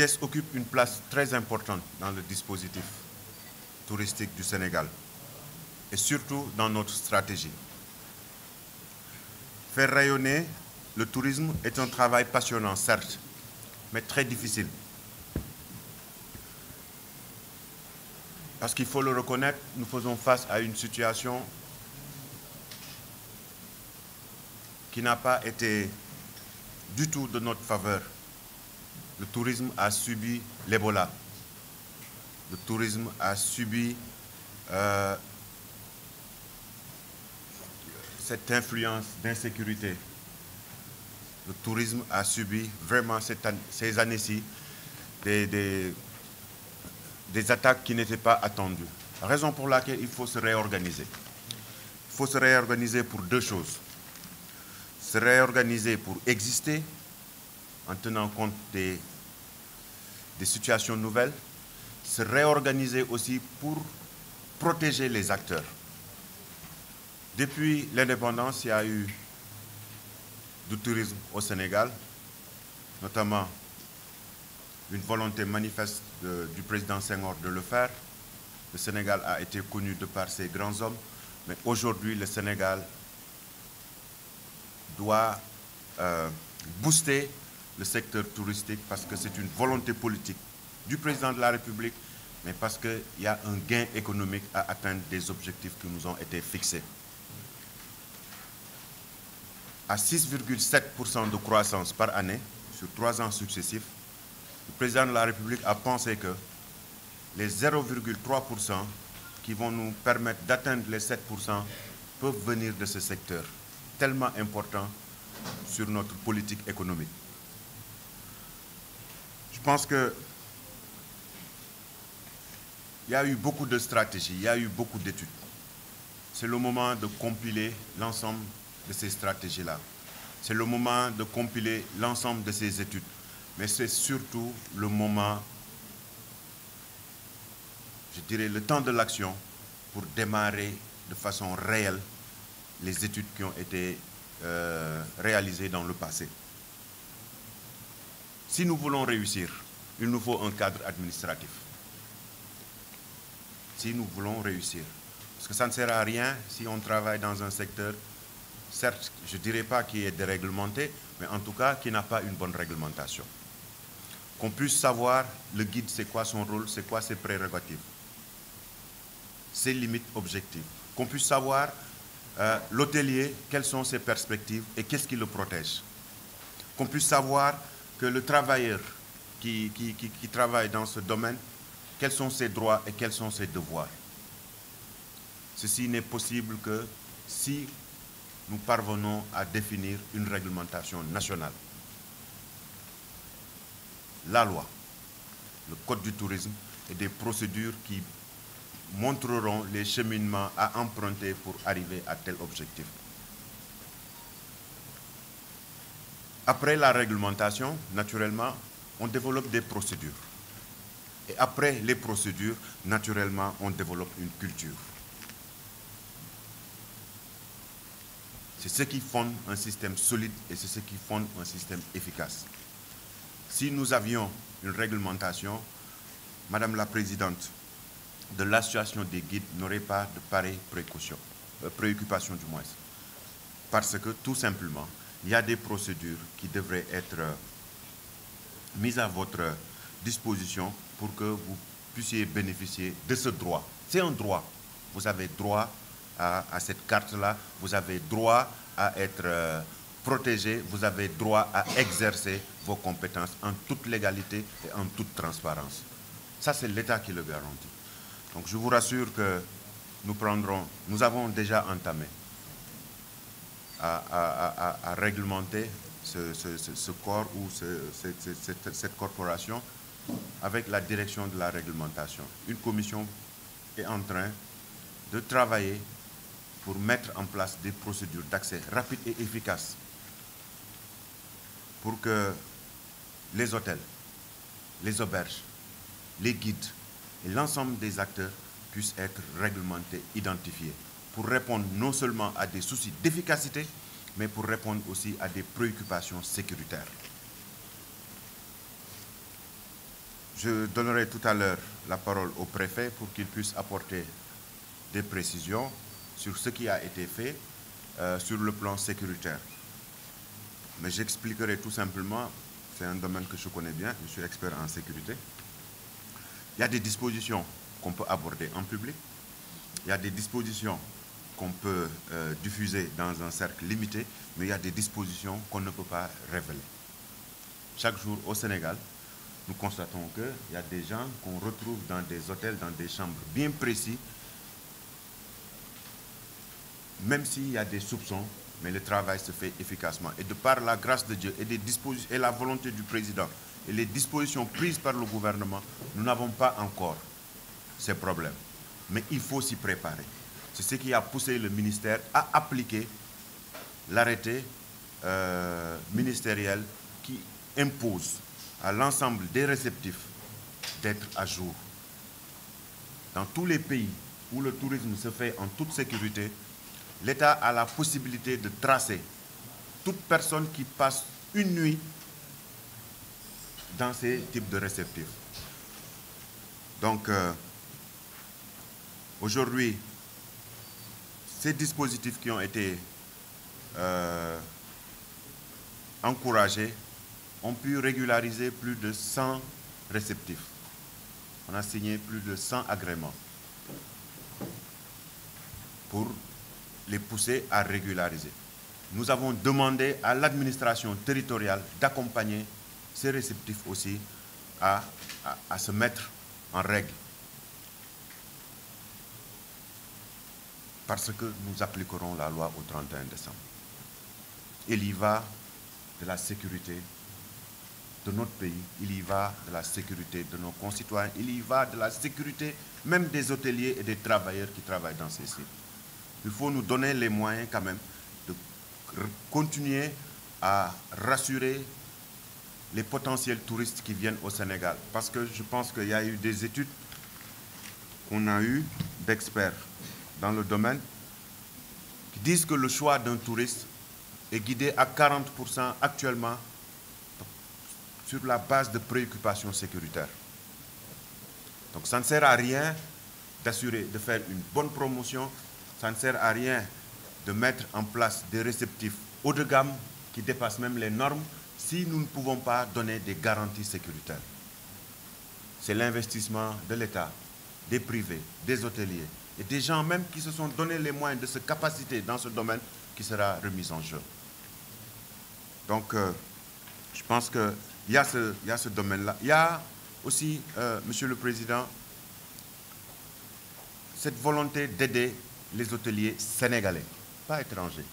Thiès occupe une place très importante dans le dispositif touristique du Sénégal et surtout dans notre stratégie. Faire rayonner le tourisme est un travail passionnant, certes, mais très difficile. Parce qu'il faut le reconnaître, nous faisons face à une situation qui n'a pas été du tout de notre faveur. Le tourisme a subi l'Ebola. Le tourisme a subi cette influence d'insécurité. Le tourisme a subi vraiment ces années-ci des attaques qui n'étaient pas attendues. Raison pour laquelle il faut se réorganiser. Il faut se réorganiser pour deux choses. Se réorganiser pour exister en tenant compte des situations nouvelles. Se réorganiser aussi pour protéger les acteurs. Depuis l'indépendance, il y a eu du tourisme au Sénégal, notamment une volonté manifeste du président Senghor de le faire. Le Sénégal a été connu de par ses grands hommes, mais aujourd'hui, le Sénégal doit booster le secteur touristique parce que c'est une volonté politique du président de la République, mais parce qu'il y a un gain économique à atteindre des objectifs qui nous ont été fixés. À 6,7% de croissance par année, sur 3 ans successifs, le président de la République a pensé que les 0,3% qui vont nous permettre d'atteindre les 7% peuvent venir de ce secteur, tellement important sur notre politique économique. Je pense qu'il y a eu beaucoup de stratégies, il y a eu beaucoup d'études. C'est le moment de compiler l'ensemble de ces stratégies-là. C'est le moment de compiler l'ensemble de ces études. Mais c'est surtout le moment, je dirais, le temps de l'action pour démarrer de façon réelle les études qui ont été réalisées dans le passé. Si nous voulons réussir, il nous faut un cadre administratif. Si nous voulons réussir. Parce que ça ne sert à rien si on travaille dans un secteur, certes, je ne dirais pas qui est déréglementé, mais en tout cas qui n'a pas une bonne réglementation. Qu'on puisse savoir, le guide, c'est quoi son rôle, c'est quoi ses prérogatives, ses limites objectives. Qu'on puisse savoir, l'hôtelier, quelles sont ses perspectives et qu'est-ce qui le protège. Qu'on puisse savoir que le travailleur qui travaille dans ce domaine, quels sont ses droits et quels sont ses devoirs. Ceci n'est possible que si nous parvenons à définir une réglementation nationale. La loi, le code du tourisme et des procédures qui montreront les cheminements à emprunter pour arriver à tel objectif. Après la réglementation, naturellement, on développe des procédures. Et après les procédures, naturellement, on développe une culture. C'est ce qui fonde un système solide et c'est ce qui fonde un système efficace. Si nous avions une réglementation, Madame la Présidente, de l'association des guides n'aurait pas de pareilles préoccupations du moins. Parce que tout simplement, il y a des procédures qui devraient être mises à votre disposition pour que vous puissiez bénéficier de ce droit. C'est un droit. Vous avez droit à cette carte-là, vous avez droit à être protégé, vous avez droit à exercer vos compétences en toute légalité et en toute transparence. Ça, c'est l'État qui le garantit. Donc, je vous rassure que nous avons déjà entamé à réglementer ce corps ou cette corporation avec la direction de la réglementation. Une commission est en train de travailler pour mettre en place des procédures d'accès rapides et efficaces pour que les hôtels, les auberges, les guides et l'ensemble des acteurs puissent être réglementés, identifiés, pour répondre non seulement à des soucis d'efficacité, mais pour répondre aussi à des préoccupations sécuritaires. Je donnerai tout à l'heure la parole au préfet pour qu'il puisse apporter des précisions sur ce qui a été fait sur le plan sécuritaire. Mais j'expliquerai tout simplement, c'est un domaine que je connais bien, je suis expert en sécurité. Il y a des dispositions qu'on peut aborder en public, il y a des dispositions qu'on peut diffuser dans un cercle limité, mais il y a des dispositions qu'on ne peut pas révéler. Chaque jour au Sénégal, nous constatons qu'il y a des gens qu'on retrouve dans des hôtels, dans des chambres bien précis, même s'il y a des soupçons, mais le travail se fait efficacement. Et de par la grâce de Dieu et la volonté du président et les dispositions prises par le gouvernement, nous n'avons pas encore ces problèmes. Mais il faut s'y préparer. C'est ce qui a poussé le ministère à appliquer l'arrêté ministériel qui impose à l'ensemble des réceptifs d'être à jour. Dans tous les pays où le tourisme se fait en toute sécurité, l'État a la possibilité de tracer toute personne qui passe une nuit dans ces types de réceptifs. Donc, aujourd'hui, ces dispositifs qui ont été encouragés ont pu régulariser plus de 100 réceptifs. On a signé plus de 100 agréments pour les pousser à régulariser. Nous avons demandé à l'administration territoriale d'accompagner ces réceptifs aussi à se mettre en règle. Parce que nous appliquerons la loi au 31 décembre. Il y va de la sécurité de notre pays, il y va de la sécurité de nos concitoyens, il y va de la sécurité même des hôteliers et des travailleurs qui travaillent dans ces sites. Il faut nous donner les moyens quand même de continuer à rassurer les potentiels touristes qui viennent au Sénégal. Parce que je pense qu'il y a eu des études qu'on a eues d'experts dans le domaine qui disent que le choix d'un touriste est guidé à 40% actuellement sur la base de préoccupations sécuritaires. Donc ça ne sert à rien de faire une bonne promotion, ça ne sert à rien de mettre en place des réceptifs haut de gamme qui dépassent même les normes si nous ne pouvons pas donner des garanties sécuritaires. C'est l'investissement de l'État, des privés, des hôteliers et des gens même qui se sont donné les moyens de se capaciter dans ce domaine qui sera remis en jeu. Donc, je pense qu'il y a ce domaine-là. Il y a aussi, Monsieur le Président, cette volonté d'aider les hôteliers sénégalais, pas étrangers.